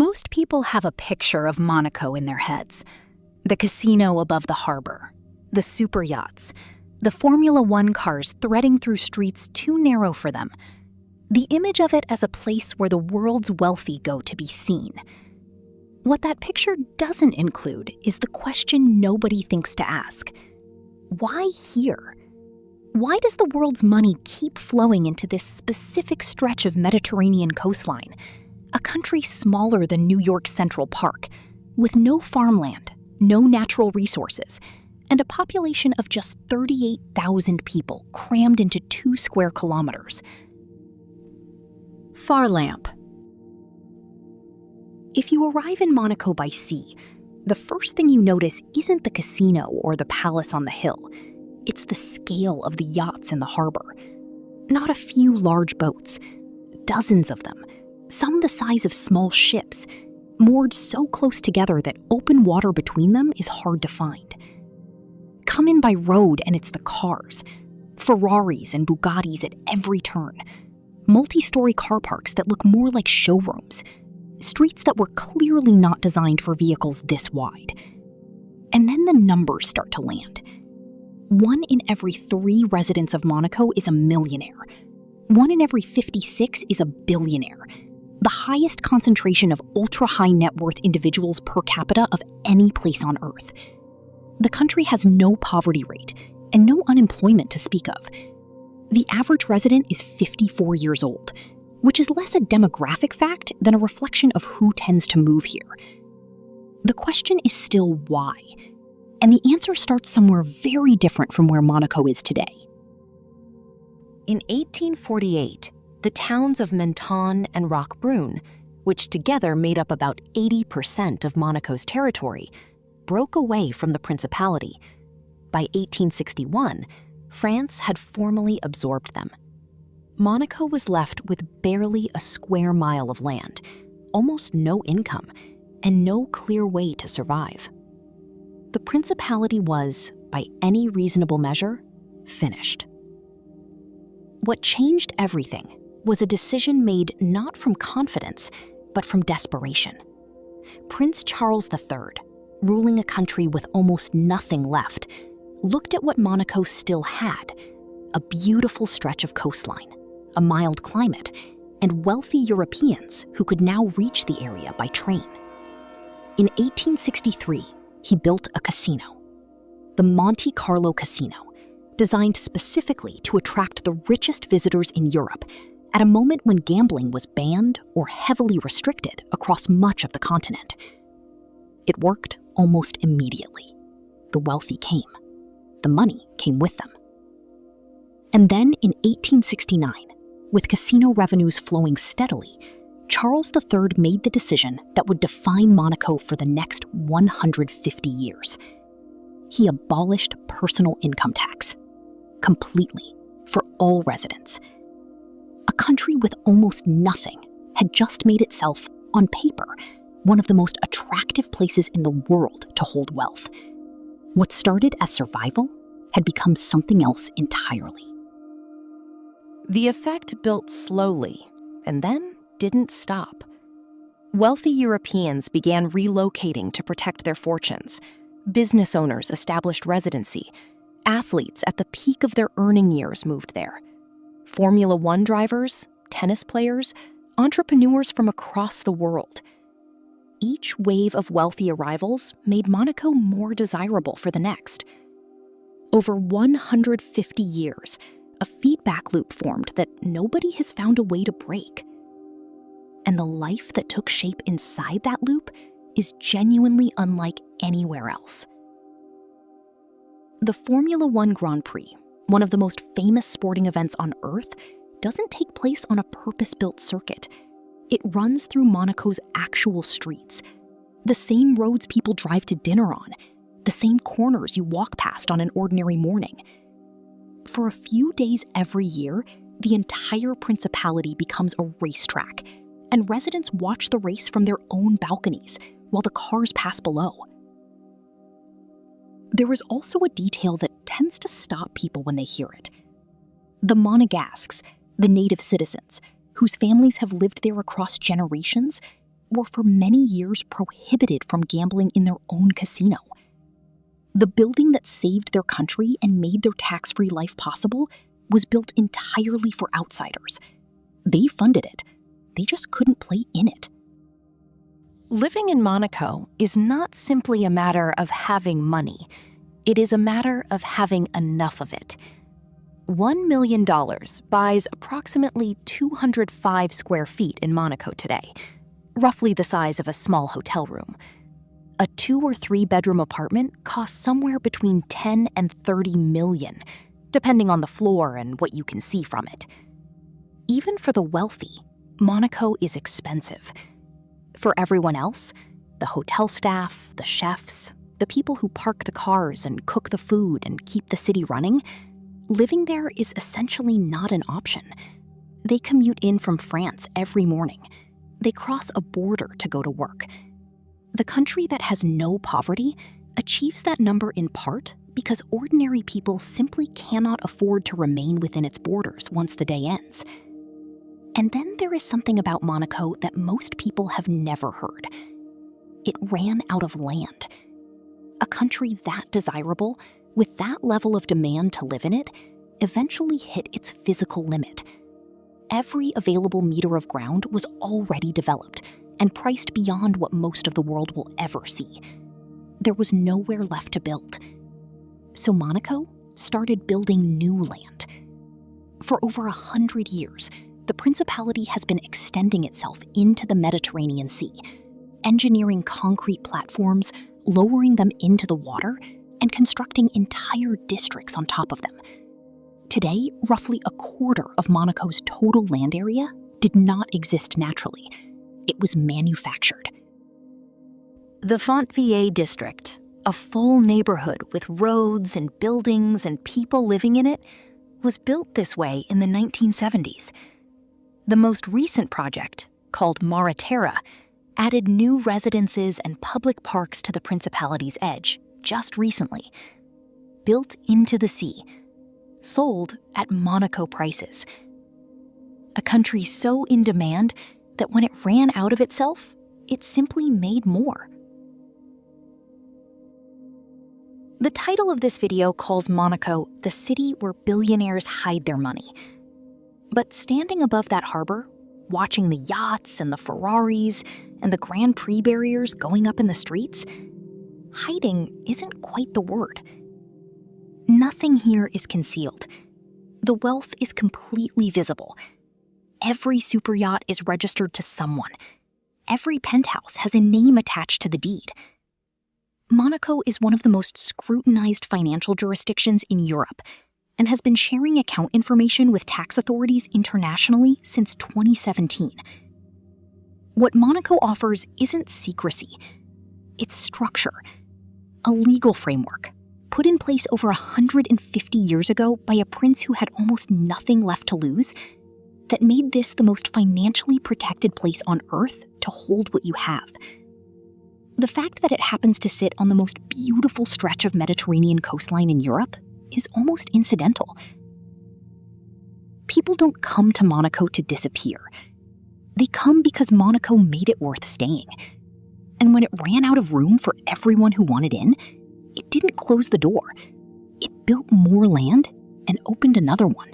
Most people have a picture of Monaco in their heads. The casino above the harbor, the superyachts, the Formula One cars threading through streets too narrow for them. The image of it as a place where the world's wealthy go to be seen. What that picture doesn't include is the question nobody thinks to ask. Why here? Why does the world's money keep flowing into this specific stretch of Mediterranean coastline? A country smaller than New York's Central Park, with no farmland, no natural resources, and a population of just 38,000 people crammed into 2 square kilometers. Farlamp. If you arrive in Monaco by sea, the first thing you notice isn't the casino or the palace on the hill. It's the scale of the yachts in the harbor. Not a few large boats, dozens of them, some the size of small ships, moored so close together that open water between them is hard to find. Come in by road and it's the cars, Ferraris and Bugattis at every turn, multi-story car parks that look more like showrooms, streets that were clearly not designed for vehicles this wide. And then the numbers start to land. 1 in every 3 residents of Monaco is a millionaire. 1 in every 56 is a billionaire. The highest concentration of ultra-high net worth individuals per capita of any place on Earth. The country has no poverty rate and no unemployment to speak of. The average resident is 54 years old, which is less a demographic fact than a reflection of who tends to move here. The question is still why, and the answer starts somewhere very different from where Monaco is today. In 1848, the towns of Menton and Roquebrune, which together made up about 80% of Monaco's territory, broke away from the principality. By 1861, France had formally absorbed them. Monaco was left with barely a square mile of land, almost no income, and no clear way to survive. The principality was, by any reasonable measure, finished. What changed everything was a decision made not from confidence, but from desperation. Prince Charles III, ruling a country with almost nothing left, looked at what Monaco still had: a beautiful stretch of coastline, a mild climate, and wealthy Europeans who could now reach the area by train. In 1863, he built a casino, the Monte Carlo Casino, designed specifically to attract the richest visitors in Europe at a moment when gambling was banned or heavily restricted across much of the continent. It worked almost immediately. The wealthy came. The money came with them. And then in 1869, with casino revenues flowing steadily, Charles III made the decision that would define Monaco for the next 150 years. He abolished personal income tax, completely, for all residents. A country with almost nothing had just made itself, on paper, one of the most attractive places in the world to hold wealth. What started as survival had become something else entirely. The effect built slowly, and then didn't stop. Wealthy Europeans began relocating to protect their fortunes. Business owners established residency. Athletes at the peak of their earning years moved there. Formula One drivers, tennis players, entrepreneurs from across the world. Each wave of wealthy arrivals made Monaco more desirable for the next. Over 150 years, a feedback loop formed that nobody has found a way to break. And the life that took shape inside that loop is genuinely unlike anywhere else. The Formula One Grand Prix, one of the most famous sporting events on Earth, doesn't take place on a purpose-built circuit. It runs through Monaco's actual streets, the same roads people drive to dinner on, the same corners you walk past on an ordinary morning. For a few days every year, the entire principality becomes a racetrack, and residents watch the race from their own balconies while the cars pass below. There is also a detail that tends to stop people when they hear it. The Monegasques, the native citizens, whose families have lived there across generations, were for many years prohibited from gambling in their own casino. The building that saved their country and made their tax-free life possible was built entirely for outsiders. They funded it. They just couldn't play in it. Living in Monaco is not simply a matter of having money. It is a matter of having enough of it. $1 million buys approximately 205 square feet in Monaco today, roughly the size of a small hotel room. A 2 or 3 bedroom apartment costs somewhere between 10 and 30 million, depending on the floor and what you can see from it. Even for the wealthy, Monaco is expensive. For everyone else, the hotel staff, the chefs, the people who park the cars and cook the food and keep the city running, living there is essentially not an option. They commute in from France every morning. They cross a border to go to work. The country that has no poverty achieves that number in part because ordinary people simply cannot afford to remain within its borders once the day ends. And then there is something about Monaco that most people have never heard. It ran out of land. A country that desirable, with that level of demand to live in it, eventually hit its physical limit. Every available meter of ground was already developed and priced beyond what most of the world will ever see. There was nowhere left to build. So Monaco started building new land. For over 100 years, the principality has been extending itself into the Mediterranean Sea, engineering concrete platforms, lowering them into the water, and constructing entire districts on top of them. Today, roughly a quarter of Monaco's total land area did not exist naturally. It was manufactured. The Fontvieille district, a full neighborhood with roads and buildings and people living in it, was built this way in the 1970s. The most recent project, called Mariterra, added new residences and public parks to the Principality's edge just recently. Built into the sea, sold at Monaco prices. A country so in demand that when it ran out of itself, it simply made more. The title of this video calls Monaco the city where billionaires hide their money. But standing above that harbor, watching the yachts and the Ferraris and the Grand Prix barriers going up in the streets, hiding isn't quite the word. Nothing here is concealed. The wealth is completely visible. Every superyacht is registered to someone. Every penthouse has a name attached to the deed. Monaco is one of the most scrutinized financial jurisdictions in Europe, and has been sharing account information with tax authorities internationally since 2017. What Monaco offers isn't secrecy, it's structure, a legal framework put in place over 150 years ago by a prince who had almost nothing left to lose that made this the most financially protected place on earth to hold what you have. The fact that it happens to sit on the most beautiful stretch of Mediterranean coastline in Europe is almost incidental. People don't come to Monaco to disappear. They come because Monaco made it worth staying. And when it ran out of room for everyone who wanted in, it didn't close the door. It built more land and opened another one.